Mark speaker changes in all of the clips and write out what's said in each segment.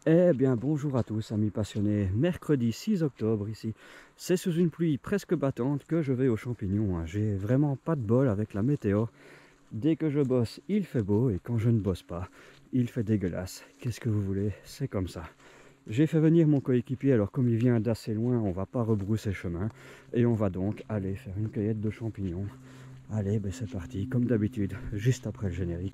Speaker 1: Eh bien bonjour à tous amis passionnés, mercredi 6 octobre ici, c'est sous une pluie presque battante que je vais aux champignons, hein. J'ai vraiment pas de bol avec la météo, dès que je bosse il fait beau et quand je ne bosse pas, il fait dégueulasse. Qu'est-ce que vous voulez, c'est comme ça. J'ai fait venir mon coéquipier, alors comme il vient d'assez loin, on va pas rebrousser chemin et on va donc aller faire une cueillette de champignons. Allez, ben c'est parti, comme d'habitude, juste après le générique.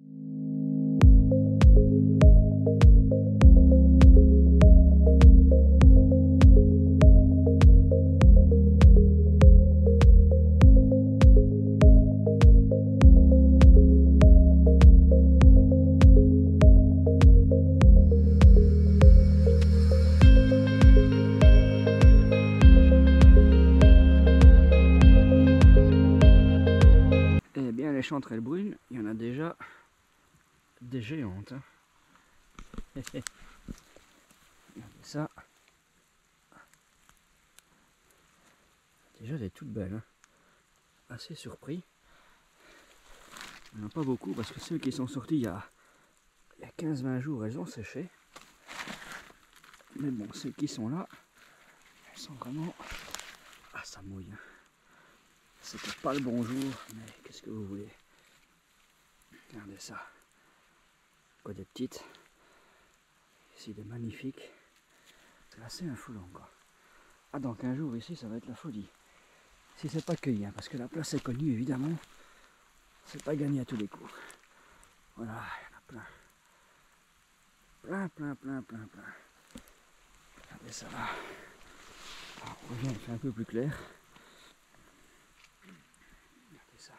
Speaker 1: Eh bien, les chanterelles brunes, il y en a déjà des géantes, hein. Regardez ça. Déjà des toutes belles, hein. Assez surpris. Il n'y en a pas beaucoup parce que ceux qui sont sortis il y a 15-20 jours, elles ont séché. Mais bon, ceux qui sont là, elles sont vraiment... Ah, ça mouille, hein. C'était pas le bon jour, mais qu'est-ce que vous voulez. Regardez ça. Quoi, des petites. Ici des magnifiques. C'est assez infoulant, quoi. Ah, dans 15 jours ici, ça va être la folie. Si c'est pas cueilli, hein, parce que la place est connue, évidemment. C'est pas gagné à tous les coups. Voilà, il y en a plein. Plein. Regardez ça là. Alors, on revient, il fait un peu plus clair. Regardez ça.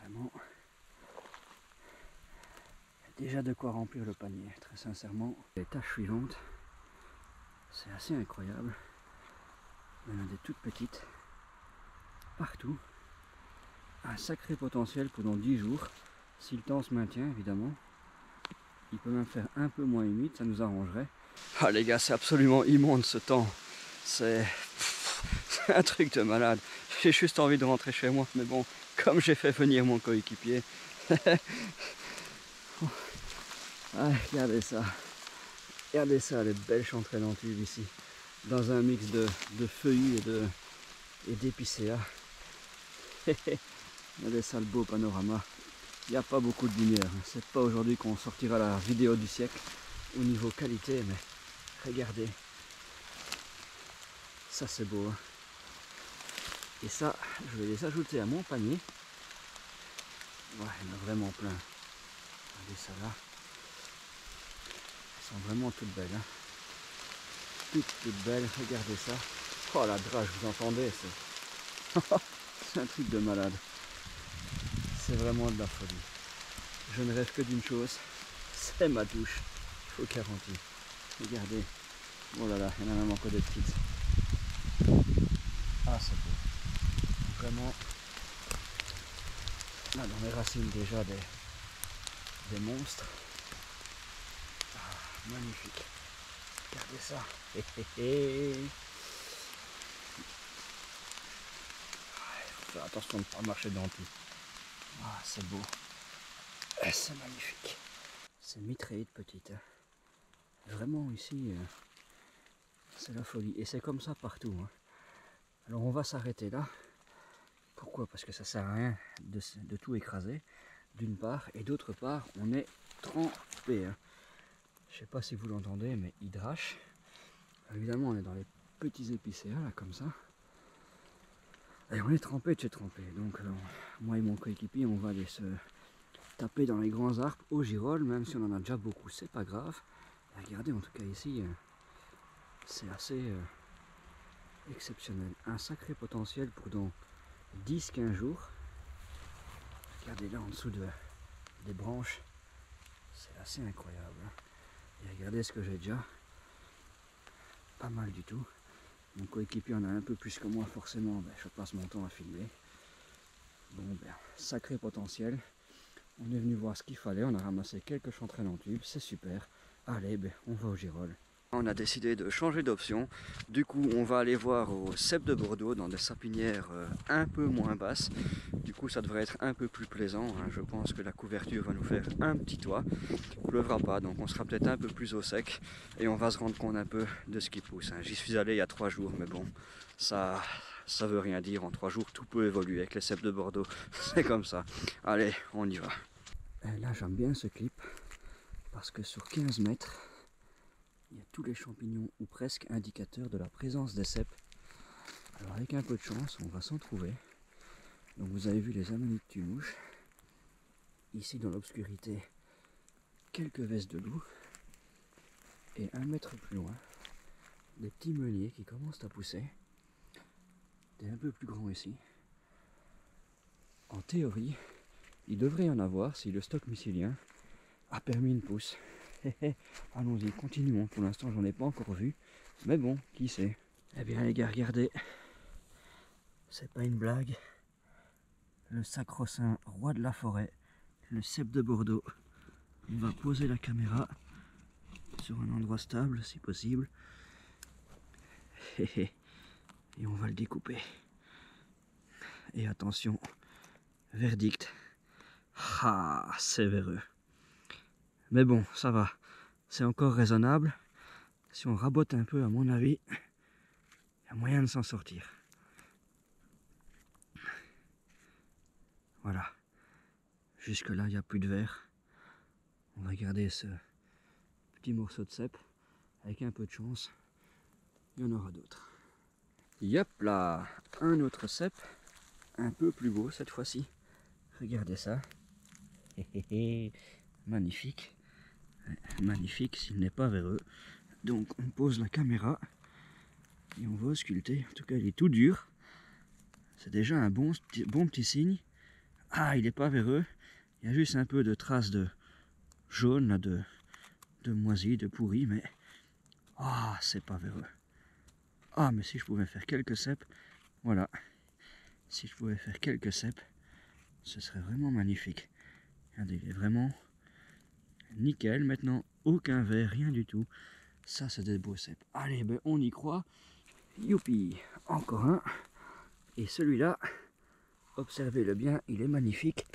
Speaker 1: Vraiment. Il y a déjà de quoi remplir le panier, très sincèrement. Les tâches suivantes, c'est assez incroyable. Il y en a des toutes petites. Partout. Un sacré potentiel pendant 10 jours. Si le temps se maintient, évidemment. Il peut même faire un peu moins humide, ça nous arrangerait. Ah les gars, c'est absolument immonde ce temps. C'est un truc de malade. J'ai juste envie de rentrer chez moi, mais bon, comme j'ai fait venir mon coéquipier. Ah, regardez ça. Regardez ça, les belles chanterelles en tube ici. Dans un mix de feuillus et d'épicéas. Regardez ça, le beau panorama. Il n'y a pas beaucoup de lumière. C'est pas aujourd'hui qu'on sortira la vidéo du siècle au niveau qualité, mais regardez. Ça c'est beau, hein. Et ça, je vais les ajouter à mon panier. Ouais, il y en a vraiment plein. Regardez ça là. Elles sont vraiment toutes belles, hein. Toutes belles, regardez ça. Oh la drache, vous entendez, c'est un truc de malade. C'est vraiment de la folie. Je ne rêve que d'une chose, c'est ma douche. Il faut garantir. Regardez. Oh là là, il y en a même encore des petites. Ah, c'est beau. Vraiment. Là, dans les racines déjà des monstres. Ah, magnifique. Regardez ça. Il faut faire attention de ne pas marcher dans tout. Ah, c'est beau. C'est magnifique. C'est mitraillé de petites, hein. Vraiment ici, c'est la folie. Et c'est comme ça partout, hein. Alors on va s'arrêter là. Pourquoi? Parce que ça sert à rien de tout écraser, d'une part. Et d'autre part, on est trempé, hein. Je sais pas si vous l'entendez, mais il drache. Évidemment, on est dans les petits épicéas, là, comme ça. Et on est trempé de chez trempé. Donc, moi et mon coéquipier, on va aller se taper dans les grands arbres au girolles, même si on en a déjà beaucoup, c'est pas grave. Et regardez, en tout cas ici, c'est assez exceptionnel. Un sacré potentiel pour dans 10-15 jours. Regardez là en dessous des branches. C'est assez incroyable, hein. Et regardez ce que j'ai déjà. Pas mal du tout. Mon coéquipier en a un peu plus que moi, forcément. Ben, je passe mon temps à filmer. Bon, ben, sacré potentiel. On est venu voir ce qu'il fallait. On a ramassé quelques chanterelles en tube. C'est super. Allez, ben, on va au girolles. On a décidé de changer d'option. Du coup, on va aller voir au cep de Bordeaux dans des sapinières un peu moins basses. Du coup, ça devrait être un peu plus plaisant, hein. Je pense que la couverture va nous faire un petit toit. Il pleuvra pas, donc on sera peut-être un peu plus au sec et on va se rendre compte un peu de ce qui pousse, hein. J'y suis allé il y a 3 jours, mais bon, ça veut rien dire. En 3 jours, tout peut évoluer avec les cèpes de Bordeaux. C'est comme ça. Allez, on y va. Et là, j'aime bien ce clip parce que sur 15 mètres, il y a tous les champignons ou presque indicateurs de la présence des cèpes. Alors avec un peu de chance, on va s'en trouver. Donc vous avez vu les amanites tumouches. Ici dans l'obscurité, quelques vestes de loup. Et 1 mètre plus loin, des petits meuniers qui commencent à pousser. Des un peu plus grands ici. En théorie, il devrait y en avoir si le stock mycélien a permis une pousse. Allons-y, continuons. Pour l'instant, j'en ai pas encore vu. Mais bon, qui sait. Eh bien les gars, regardez. C'est pas une blague. Le sacro-saint roi de la forêt, le cep de Bordeaux. On va poser la caméra sur un endroit stable si possible. Et on va le découper. Et attention, verdict. Ah, c'est véreux. Mais bon, ça va. C'est encore raisonnable. Si on rabote un peu, à mon avis, il y a moyen de s'en sortir. Voilà. Jusque là, il n'y a plus de verre. On va garder ce petit morceau de cèpe. Avec un peu de chance, il y en aura d'autres. Yop là, un autre cèpe. Un peu plus beau cette fois-ci. Regardez ça. Magnifique. Magnifique s'il n'est pas véreux. Donc on pose la caméra et on va ausculter. En tout cas, il est tout dur. C'est déjà un bon petit signe. Ah, il n'est pas véreux. Il y a juste un peu de traces de jaune, là, de moisi, de pourri, mais ah, c'est pas véreux. Ah, mais si je pouvais faire quelques cèpes, voilà. Si je pouvais faire quelques cèpes, ce serait vraiment magnifique. Regardez, il est vraiment nickel. Maintenant, aucun verre, rien du tout. Ça, c'est des beaux cèpes. Allez, ben on y croit. Youpi, encore un. Et celui-là, observez-le bien, il est magnifique.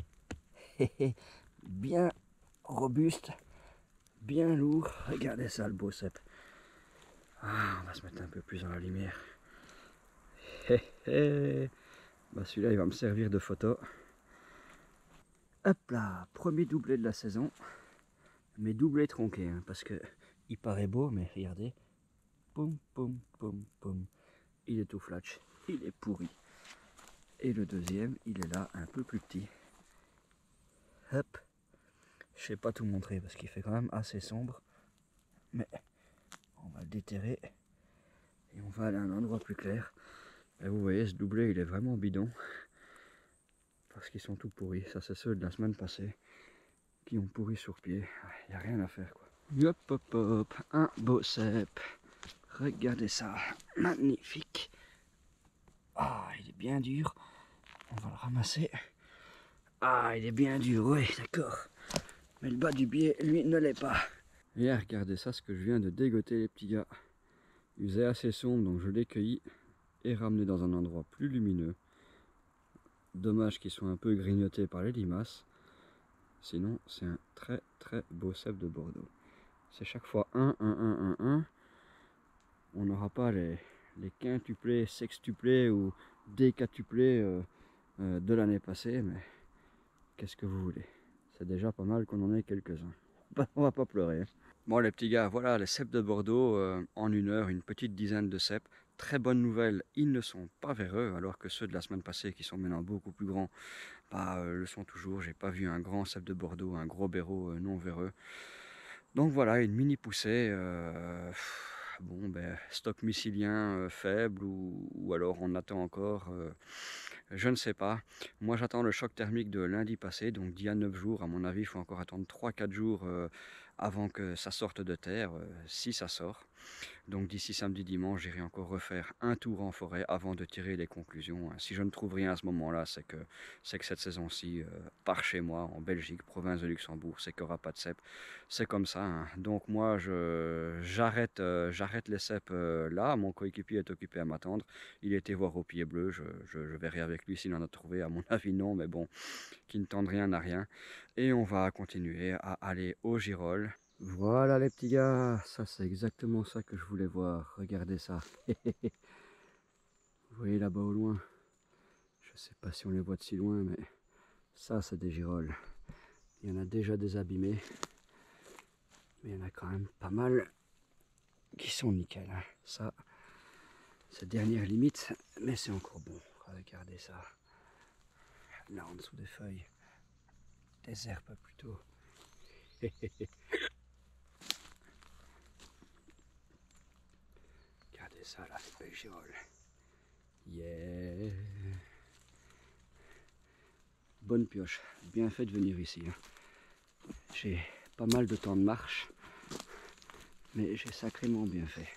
Speaker 1: Bien robuste, bien lourd. Regardez ça, le beau cèpe. Ah, on va se mettre un peu plus dans la lumière. Bah, celui-là, il va me servir de photo. Hop là, premier doublé de la saison. Mais doublé tronqué, hein, parce que il paraît beau, mais regardez. Poum, poum, poum, poum. Il est tout flatch, il est pourri. Et le deuxième, il est là, un peu plus petit. Hop. Je sais pas tout montrer parce qu'il fait quand même assez sombre. Mais on va le déterrer. Et on va aller à un endroit plus clair. Et vous voyez, ce doublé, il est vraiment bidon. Parce qu'ils sont tout pourris. Ça, c'est ceux de la semaine passée qui ont pourri sur pied. Il n'y a rien à faire, quoi. Hop, hop, hop. Un beau cèpe. Regardez ça. Magnifique. Ah, il est bien dur. On va le ramasser. Ah, il est bien dur, oui, d'accord. Mais le bas du pied, lui, ne l'est pas. Et regardez ça, ce que je viens de dégoter, les petits gars. Il faisait assez sombre, donc je l'ai cueilli et ramené dans un endroit plus lumineux. Dommage qu'ils soient un peu grignotés par les limaces. Sinon, c'est un très très beau cèpe de Bordeaux. C'est chaque fois 1, 1, 1, 1, 1. On n'aura pas les quintuplés, sextuplés ou décatuplés de l'année passée, mais qu'est-ce que vous voulez? C'est déjà pas mal qu'on en ait quelques-uns. On va pas pleurer. Bon les petits gars, voilà les cèpes de Bordeaux en 1 heure, une petite dizaine de cèpes. Très bonne nouvelle, ils ne sont pas véreux, alors que ceux de la semaine passée, qui sont maintenant beaucoup plus grands, le sont toujours. J'ai pas vu un grand cèpe de Bordeaux, un gros béraud non véreux. Donc voilà, une mini poussée. Bon, ben, stock mycélien faible ou alors on attend encore. Je ne sais pas. Moi j'attends le choc thermique de lundi passé, donc d'il y a 9 jours. À mon avis, il faut encore attendre 3-4 jours avant que ça sorte de terre, si ça sort. Donc d'ici samedi, dimanche, j'irai encore refaire un tour en forêt avant de tirer les conclusions. Si je ne trouve rien à ce moment-là, c'est que cette saison-ci, par chez moi, en Belgique, province de Luxembourg, c'est qu'il n'y aura pas de cèpes. C'est comme ça, hein. Donc moi, j'arrête les cèpes là. Mon coéquipier est occupé à m'attendre. Il était voir au pied bleu. Je verrai avec lui s'il en a trouvé. À mon avis, non, mais bon, qui ne tente rien n'a rien. Et on va continuer à aller au Girolles. Voilà les petits gars, ça c'est exactement ça que je voulais voir. Regardez ça. Vous voyez là-bas au loin? Je sais pas si on les voit de si loin, mais ça c'est des girolles. Il y en a déjà des abîmés, mais il y en a quand même pas mal qui sont nickel, hein. Ça, c'est dernière limite, mais c'est encore bon. Regardez ça. Là en dessous des feuilles, des herbes plutôt. Regardez ça là, les belles girolles. Yeah. Bonne pioche, bien fait de venir ici, hein. J'ai pas mal de temps de marche, mais j'ai sacrément bien fait.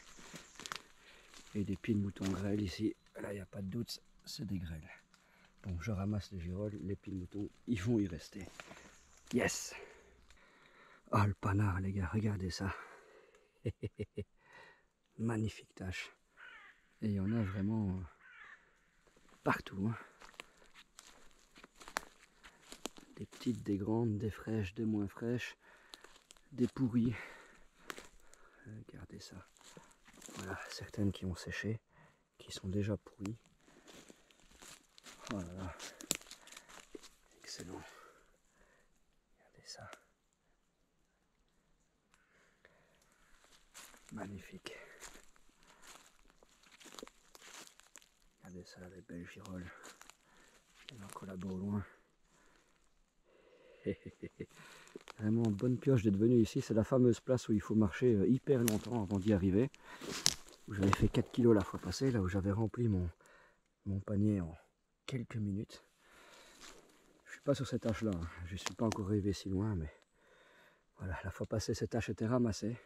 Speaker 1: Et des pieds de mouton grêle ici, là il n'y a pas de doute, c'est des grêles. Bon, je ramasse les girolles, les pieds de mouton, ils vont y rester. Yes! Oh le panard les gars, regardez ça. Magnifique tâche. Et il y en a vraiment partout, hein. Des petites, des grandes, des fraîches, des moins fraîches, des pourries. Regardez ça. Voilà, certaines qui ont séché, qui sont déjà pourries. Oh là là. Excellent. Regardez ça. Magnifique. Regardez ça, les belles girolles. Il y en a encore là-bas au loin. Vraiment bonne pioche d'être venu ici. C'est la fameuse place où il faut marcher hyper longtemps avant d'y arriver. J'avais fait 4 kilos la fois passée, là où j'avais rempli mon panier en quelques minutes. Je suis pas sur cette tâche là, hein. Je suis pas encore arrivé si loin, mais voilà, la fois passée cette tâche était ramassée.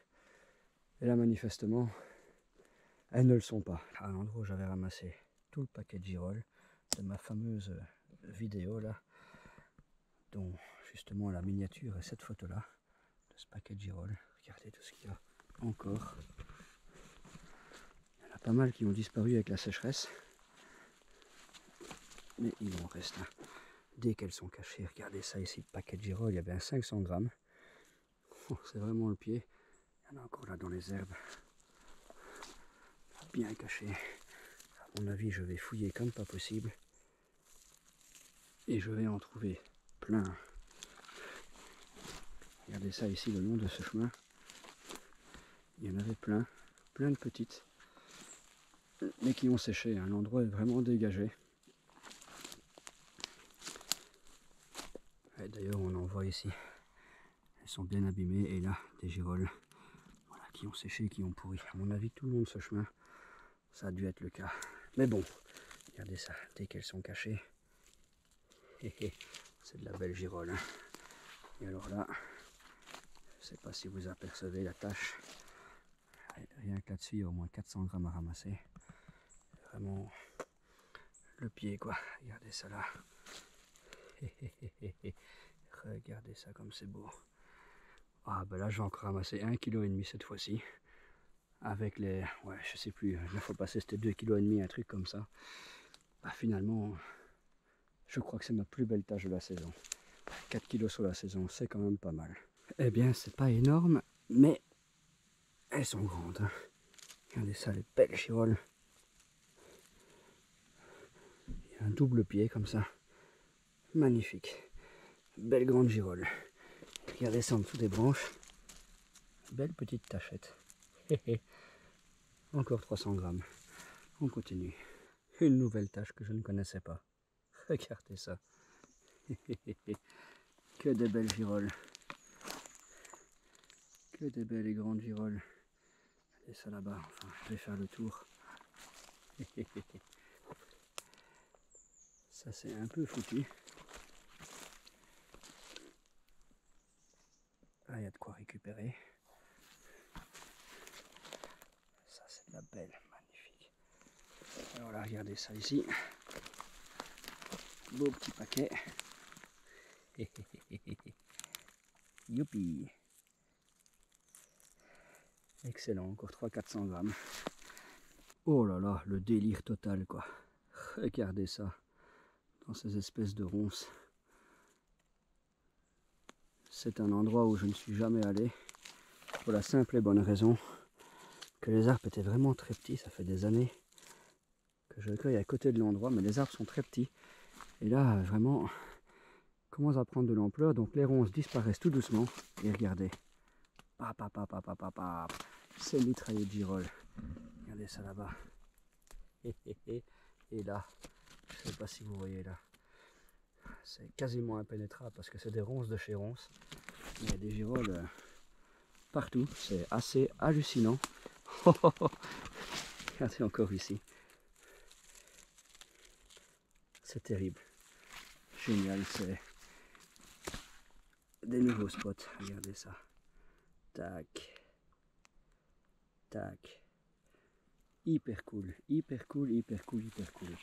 Speaker 1: Et là manifestement, elles ne le sont pas. À l'endroit où j'avais ramassé tout le paquet de girolles de ma fameuse vidéo là, dont justement la miniature est cette photo là, de ce paquet de girolles. Regardez tout ce qu'il y a encore. Il y en a pas mal qui ont disparu avec la sécheresse. Mais il en reste, hein. Dès qu'elles sont cachées, regardez ça ici, le paquet de girolles, il y a bien 500 grammes. Oh, c'est vraiment le pied. Il y en a encore là dans les herbes. Bien caché. À mon avis, je vais fouiller comme pas possible. Et je vais en trouver plein. Regardez ça ici, le long de ce chemin. Il y en avait plein. Plein de petites. Mais qui ont séché, hein. L'endroit est vraiment dégagé. D'ailleurs, on en voit ici. Elles sont bien abîmées. Et là, des girolles. Voilà, qui ont séché, qui ont pourri. À mon avis, tout le long de ce chemin, ça a dû être le cas. Mais bon, regardez ça. Dès qu'elles sont cachées, c'est de la belle girolle, hein. Et alors là, je ne sais pas si vous apercevez la tâche. Rien que là-dessus, il y a au moins 400 grammes à ramasser. Vraiment le pied, quoi. Regardez ça là. Regardez ça comme c'est beau. Ah ben là, je vais encore ramasser 1,5 kg cette fois-ci. Avec les... Ouais, je sais plus. La fois passée, c'était 2,5 kg, un truc comme ça. Bah, finalement, je crois que c'est ma plus belle tâche de la saison. 4 kg sur la saison, c'est quand même pas mal. Eh bien, c'est pas énorme, mais elles sont grandes, hein. Regardez ça, les belles girolles. Il y a un double pied comme ça. Magnifique. Belle grande girolle. Regardez ça en dessous des branches. Belle petite tachette. Encore 300 grammes. On continue. Une nouvelle tâche que je ne connaissais pas. Regardez ça. Que des belles girolles. Que des belles et grandes girolles. Et ça là-bas, enfin, je vais faire le tour. Ça c'est un peu foutu. Là, il y a de quoi récupérer. Voilà, regardez ça ici. Beau petit paquet. Youpi. Excellent, encore 300-400 grammes. Oh là là, le délire total quoi. Regardez ça. Dans ces espèces de ronces. C'est un endroit où je ne suis jamais allé. Pour la simple et bonne raison que les arbres étaient vraiment très petits. Ça fait des années que je cueille à côté de l'endroit, mais les arbres sont très petits. Et là, vraiment, commence à prendre de l'ampleur. Donc les ronces disparaissent tout doucement. Et regardez. C'est mitraillé de girolles. Regardez ça là-bas. Et là, je ne sais pas si vous voyez là. C'est quasiment impénétrable parce que c'est des ronces de chez ronces. Il y a des girolles partout. C'est assez hallucinant. Regardez encore ici. C'est terrible. Génial, c'est des nouveaux spots. Regardez ça. Tac. Tac. Hyper cool, hyper cool, hyper cool, hyper cool.